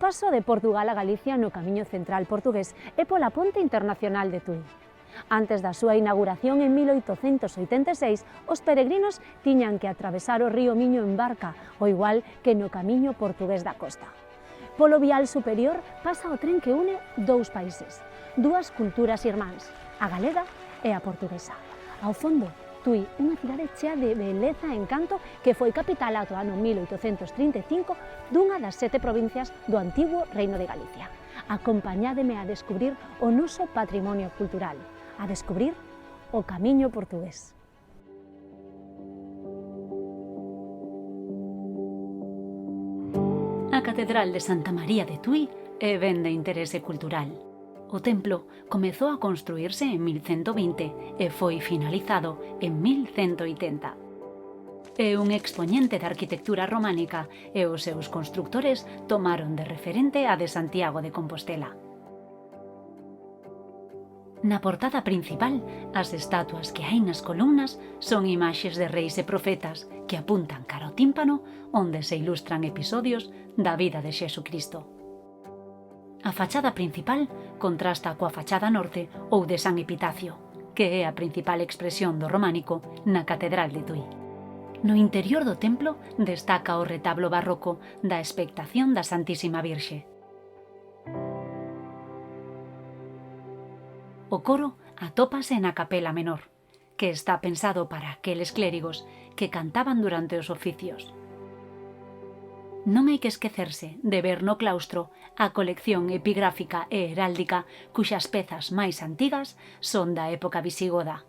paso de Portugal a Galicia no camiño central portugués e pola Ponte Internacional de Tui. Antes da súa inauguración en 1886, os peregrinos tiñan que atravesar o río Miño en barca, ao igual que no camiño portugués da costa. Polo vial superior pasa o tren que une dous países, dúas culturas irmáns, a galega e a portuguesa. Ao fondo, Tui, unha cidade chea de beleza e encanto que foi capital ata o ano 1835 dunha das 7 provincias do antigo Reino de Galicia. Acompañádeme a descubrir o noso patrimonio cultural, a descubrir o camiño portugués. A Catedral de Santa María de Tui é ben de interese cultural. O templo comezou a construírse en 1120 e foi finalizado en 1180. É un expoñente da arquitectura románica e os seus constructores tomaron de referente a de Santiago de Compostela. Na portada principal, as estatuas que hai nas columnas son imaxes de reis e profetas que apuntan cara ao tímpano onde se ilustran episodios da vida de Xesucristo. A fachada principal contrasta coa fachada norte ou de San Epitacio, que é a principal expresión do románico na Catedral de Tui. No interior do templo destaca o retablo barroco da Expectación da Santísima Virxe. O coro atópase na capela menor, que está pensado para aqueles clérigos que cantaban durante os oficios. Non hai que esquecerse de ver no claustro a colección epigráfica e heráldica cuxas pezas máis antigas son da época visigoda.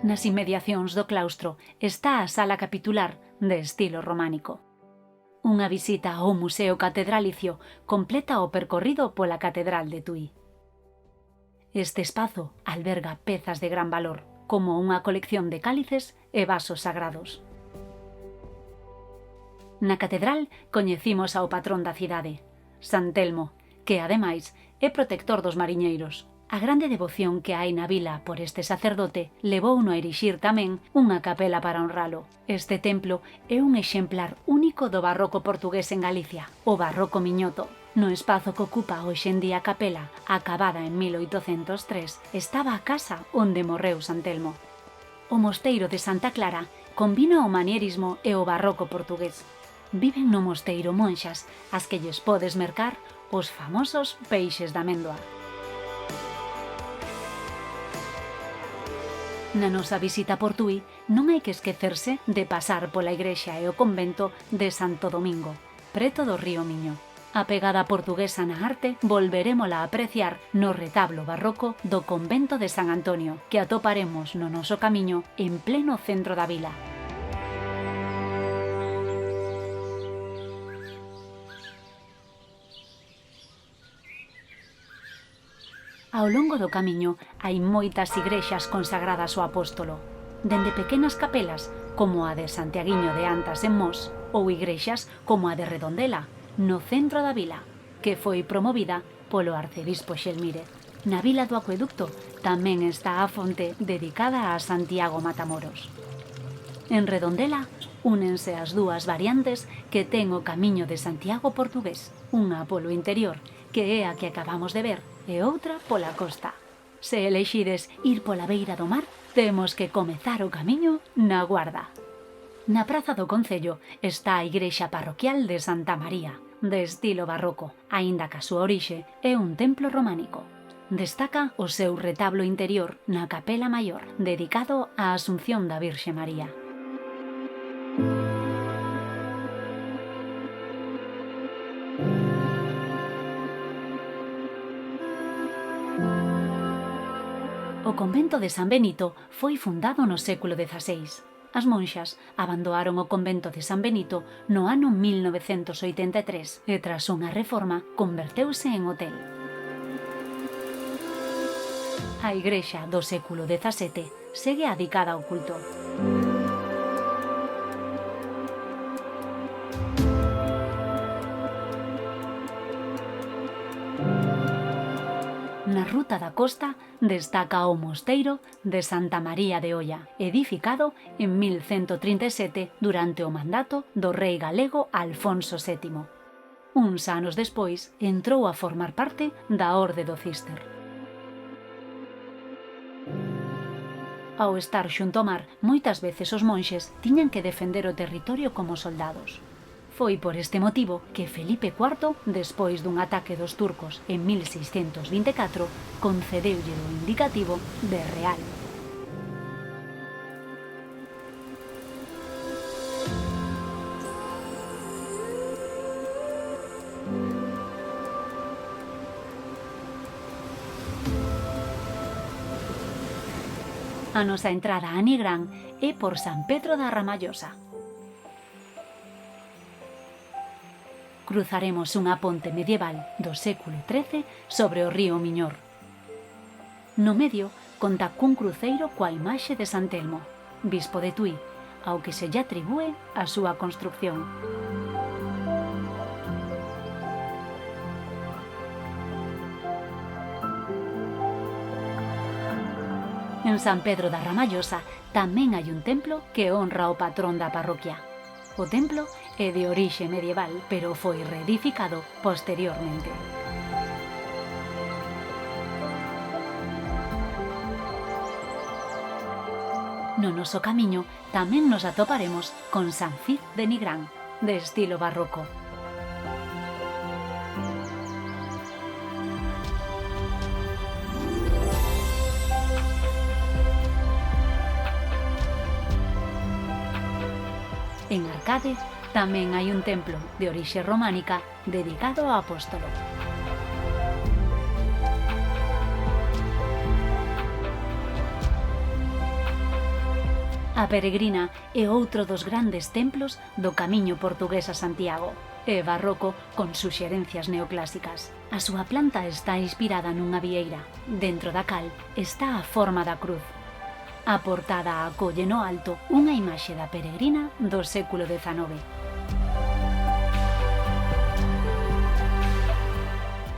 Nas inmediacións do claustro está a sala capitular de estilo románico. Unha visita ao Museo Catedralicio completa o percorrido pola Catedral de Tui. Este espazo alberga pezas de gran valor, como unha colección de cálices e vasos sagrados. Na catedral coñecimos ao patrón da cidade, San Telmo, que, ademais, é protector dos mariñeiros. A grande devoción que hai na vila por este sacerdote levouno a erixir tamén unha capela para honralo. Este templo é un exemplar único do barroco portugués en Galicia, o barroco miñoto. No espazo que ocupa hoxe en día a capela, acabada en 1803, estaba a casa onde morreu San Telmo. O mosteiro de Santa Clara combina o manierismo e o barroco portugués. Viven no mosteiro monxas, as que lles podes mercar os famosos peixes da amendoa. Na nosa visita por Tui non hai que esquecerse de pasar pola igrexa e o convento de Santo Domingo, preto do río Miño. A pegada portuguesa na arte volverémola a apreciar no retablo barroco do convento de San Antonio, que atoparemos no noso camiño en pleno centro da vila. Ao longo do camiño hai moitas igrexas consagradas ao apóstolo, dende pequenas capelas como a de Santiaguiño de Antas en Mos ou igrexas como a de Redondela, no centro da vila, que foi promovida polo arcebispo Xelmírez. Na vila do Acueducto tamén está a fonte dedicada a Santiago Matamoros. En Redondela únense as dúas variantes que ten o camiño de Santiago portugués, unha polo interior, que é a que acabamos de ver, e outra pola costa. Se elixides ir pola beira do mar, temos que comezar o camiño na Guarda. Na praza do Concello está a igrexa parroquial de Santa María, de estilo barroco, aínda que a súa orixe é un templo románico. Destaca o seu retablo interior na capela maior, dedicado á Asunción da Virxe María. O convento de San Benito foi fundado no século XVI. As monxas abandonaron o convento de San Benito no ano 1983 e tras unha reforma converteuse en hotel. A igrexa do século XVII segue adicada ao culto. Na ruta da costa destaca o mosteiro de Santa María de Olla, edificado en 1137 durante o mandato do rei galego Alfonso VII. Uns anos despois entrou a formar parte da Orde do Císter. Ao estar xunto ao mar, moitas veces os monxes tiñan que defender o territorio como soldados. Foi por este motivo que Felipe IV, despois dun ataque dos turcos en 1624, concedeulle o indicativo de real. A nosa entrada a Nigrán é por San Pedro da Ramallosa. Cruzaremos unha ponte medieval do século XIII sobre o río Miñor. No medio conta cun cruceiro coa imaxe de San Telmo, bispo de Tui, ao que se lle atribúe a súa construcción. En San Pedro da Ramallosa tamén hai un templo que honra o patrón da parroquia. O templo é de orixe medieval, pero foi reedificado posteriormente. No noso camiño tamén nos atoparemos con San Cid de Nigrán, de estilo barroco. En Arcade tamén hai un templo de orixe románica dedicado ao apóstolo. A Peregrina é outro dos grandes templos do camiño portugués a Santiago. É barroco con suxerencias neoclásicas. A súa planta está inspirada nunha vieira. Dentro da cal está a forma da cruz. A portada acolle no alto unha imaxe da Peregrina do século XIX.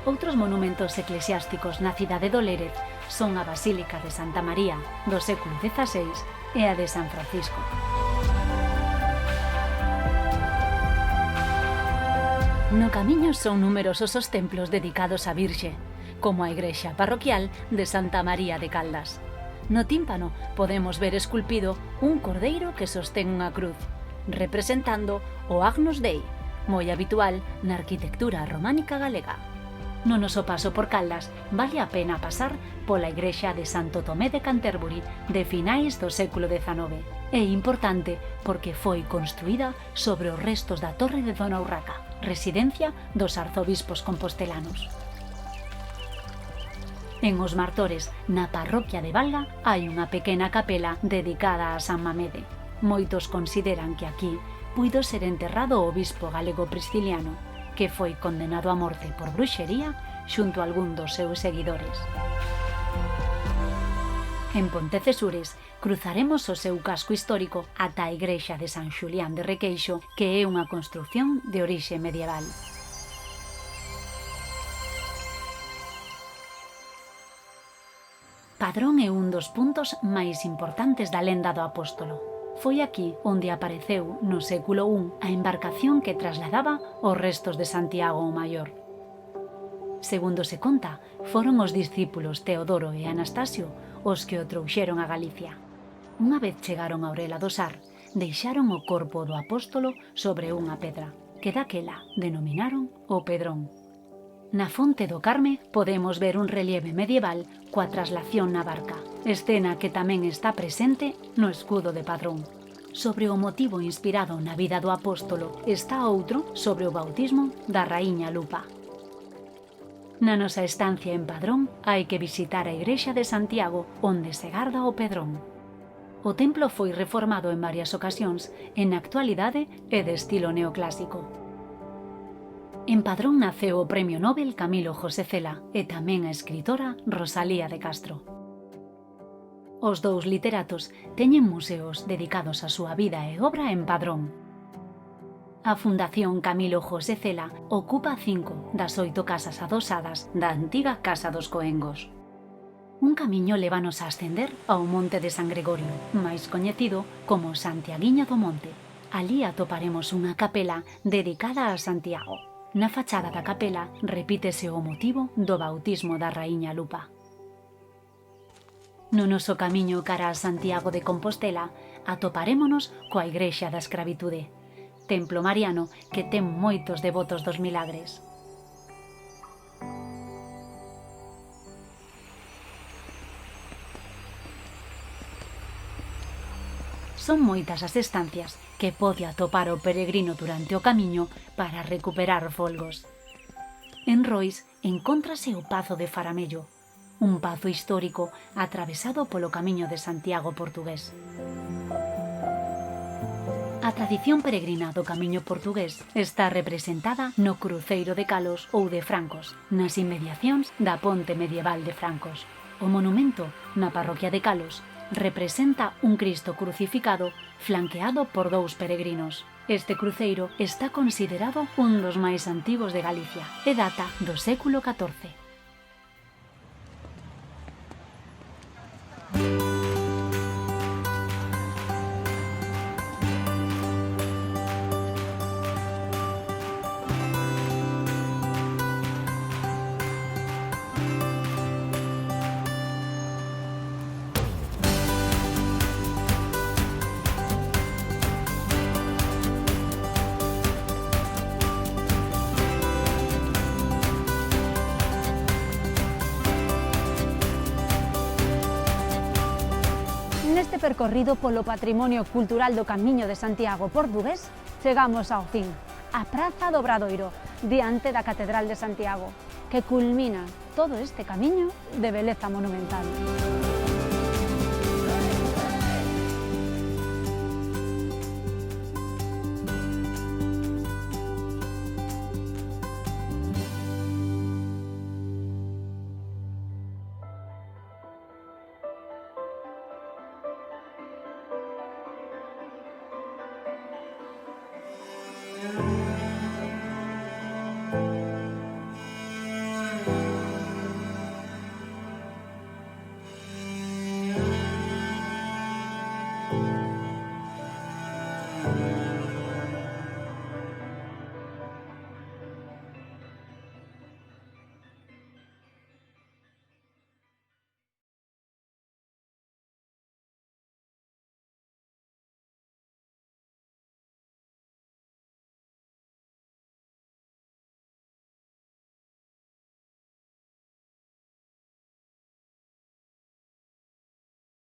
Outros monumentos eclesiásticos na cidade do Lérez son a Basílica de Santa María do século XVI e a de San Francisco. No camiño son numerosos os templos dedicados á Virxe, como a igrexa parroquial de Santa María de Caldas. No tímpano podemos ver esculpido un cordeiro que sostén unha cruz, representando o Agnus Dei, moi habitual na arquitectura románica galega. No noso paso por Caldas vale a pena pasar pola igrexa de Santo Tomé de Canterbury de finais do século XIX. É importante porque foi construída sobre os restos da Torre de Dona Urraca, residencia dos arzobispos compostelanos. En Os Martores, na parroquia de Valga, hai unha pequena capela dedicada a San Mamede. Moitos consideran que aquí puido ser enterrado o bispo galego Prisciliano, que foi condenado a morte por bruxería xunto a algún dos seus seguidores. En Pontecesures cruzaremos o seu casco histórico ata a igrexa de San Xulián de Requeixo, que é unha construción de orixe medieval. Padrón é un dos puntos máis importantes da lenda do apóstolo. Foi aquí onde apareceu no século I a embarcación que trasladaba os restos de Santiago o Maior. Segundo se conta, foron os discípulos Teodoro e Anastasio os que o trouxeron a Galicia. Unha vez chegaron a Orela do Sar, deixaron o corpo do apóstolo sobre unha pedra, que daquela denominaron o Pedrón. Na fonte do Carme podemos ver un relieve medieval coa traslación na barca, escena que tamén está presente no escudo de Padrón. Sobre o motivo inspirado na vida do apóstolo está outro sobre o bautismo da raíña Lupa. Na nosa estancia en Padrón hai que visitar a igrexa de Santiago onde se garda o Pedrón. O templo foi reformado en varias ocasións e na actualidade é de estilo neoclásico. En Padrón naceu o Premio Nobel Camilo José Cela e tamén a escritora Rosalía de Castro. Os dous literatos teñen museos dedicados á súa vida e obra en Padrón. A Fundación Camilo José Cela ocupa 5 das 8 casas adosadas da antiga Casa dos Coengos. Un camiño lévanos a ascender ao Monte de San Gregorio, máis coñecido como Santiaguiño do Monte. Alí atoparemos unha capela dedicada a Santiago. Na fachada da capela repítese o motivo do bautismo da Raíña Lupa. No noso camiño cara a Santiago de Compostela atoparémonos coa Igrexa da Escravitude, templo mariano que ten moitos devotos dos milagres. Son moitas as estancias que pode atopar o peregrino durante o camiño para recuperar folgos. En Rois encóntrase o Pazo de Faramello, un pazo histórico atravesado polo Camiño de Santiago portugués. A tradición peregrina do Camiño portugués está representada no Cruceiro de Calos ou de Francos, nas inmediacións da ponte medieval de Francos. O monumento, na parroquia de Calos, representa un Cristo crucificado flanqueado por 2 peregrinos. Este cruceiro está considerado un dos máis antigos de Galicia e data do século XIV. Neste percorrido polo patrimonio cultural do Camiño de Santiago portugués, chegamos ao fin, a Praza do Obradoiro, diante da Catedral de Santiago, que culmina todo este camiño de beleza monumental.